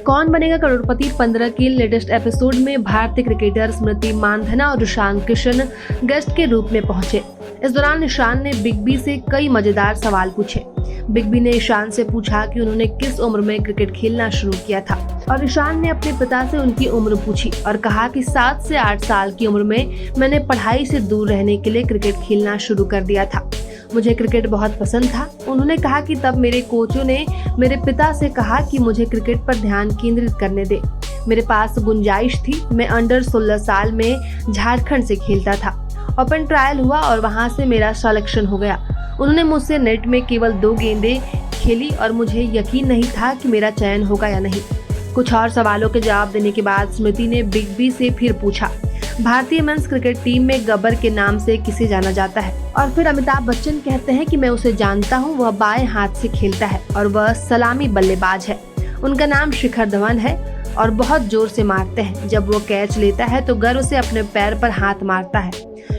कौन बनेगा करोड़पति 15 के लेटेस्ट एपिसोड में भारतीय क्रिकेटर स्मृति मानधना और ईशान किशन गेस्ट के रूप में पहुंचे। इस दौरान ईशान ने बिग बी से कई मजेदार सवाल पूछे। बिग बी ने ईशान से पूछा कि उन्होंने किस उम्र में क्रिकेट खेलना शुरू किया था और ईशान ने अपने पिता से उनकी उम्र पूछी और कहा कि 7 से 8 साल की उम्र में मैंने पढ़ाई से दूर रहने के लिए क्रिकेट खेलना शुरू कर दिया था। मुझे क्रिकेट बहुत पसंद था। उन्होंने कहा कि तब मेरे कोचों ने मेरे पिता से कहा कि मुझे क्रिकेट पर ध्यान केंद्रित करने दे। मेरे पास गुंजाइश थी। मैं अंडर 16 साल में झारखंड से खेलता था। ओपन ट्रायल हुआ और वहां से मेरा सिलेक्शन हो गया। उन्होंने मुझसे नेट में केवल 2 गेंदें खेली और मुझे यकीन नहीं था कि मेरा चयन होगा या नहीं। कुछ और सवालों के जवाब देने के बाद स्मृति ने बिग बी से फिर पूछा, भारतीय मेंस क्रिकेट टीम में गब्बर के नाम से किसे जाना जाता है? और फिर अमिताभ बच्चन कहते हैं कि मैं उसे जानता हूँ, वह बाएं हाथ से खेलता है और वह सलामी बल्लेबाज है। उनका नाम शिखर धवन है और बहुत जोर से मारते हैं। जब वो कैच लेता है तो गर्व से अपने पैर पर हाथ मारता है।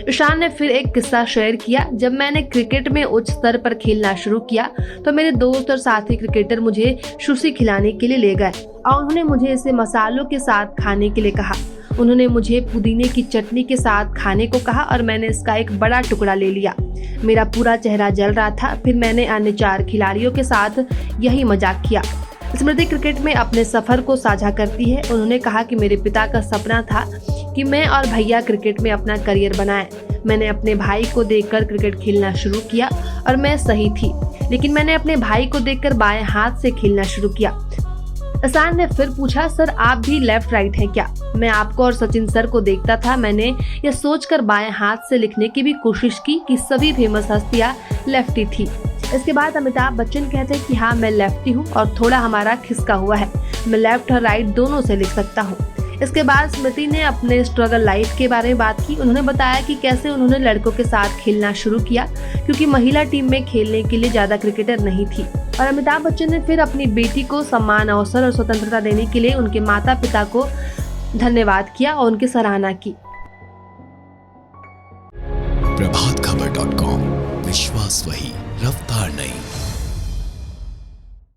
ईशान ने फिर एक किस्सा शेयर किया। जब मैंने क्रिकेट में उच्च स्तर पर खेलना शुरू किया तो मेरे दोस्त और साथी क्रिकेटर मुझे सुशी खिलाने के लिए ले गए और उन्होंने मुझे इसे मसालों के साथ खाने के लिए कहा। उन्होंने मुझे पुदीने की चटनी के साथ खाने को कहा और मैंने इसका एक बड़ा टुकड़ा ले लिया। मेरा पूरा चेहरा जल रहा था। फिर मैंने अन्य 4 खिलाड़ियों के साथ यही मजाक किया। स्मृति क्रिकेट में अपने सफर को साझा करती है। उन्होंने कहा कि मेरे पिता का सपना था कि मैं और भैया क्रिकेट में अपना करियर बनाएं। मैंने अपने भाई को देखकर क्रिकेट खेलना शुरू किया और मैं सही थी, लेकिन मैंने अपने भाई को देखकर बाएं हाथ से खेलना शुरू किया। ईशान ने फिर पूछा, सर आप भी लेफ्ट राइट हैं क्या? मैं आपको और सचिन सर को देखता था। मैंने यह सोचकर बाएं हाथ से लिखने की भी कोशिश की कि सभी फेमस हस्तियां लेफ्टी थी। इसके बाद अमिताभ बच्चन कहते हैं कि हाँ मैं लेफ्टी हूँ और थोड़ा हमारा खिसका हुआ है। मैं लेफ्ट और राइट दोनों से लिख सकता हूँ। इसके बाद स्मृति ने अपने स्ट्रगल लाइफ के बारे में बात की। उन्होंने बताया कि कैसे उन्होंने लड़कों के साथ खेलना शुरू किया क्योंकि महिला टीम में खेलने के लिए ज्यादा क्रिकेटर नहीं थी। और अमिताभ बच्चन ने फिर अपनी बेटी को सम्मान, अवसर और स्वतंत्रता देने के लिए उनके माता पिता को धन्यवाद किया और उनकी सराहना की। प्रभातखबर.com, विश्वास वही, रफ्तार नहीं।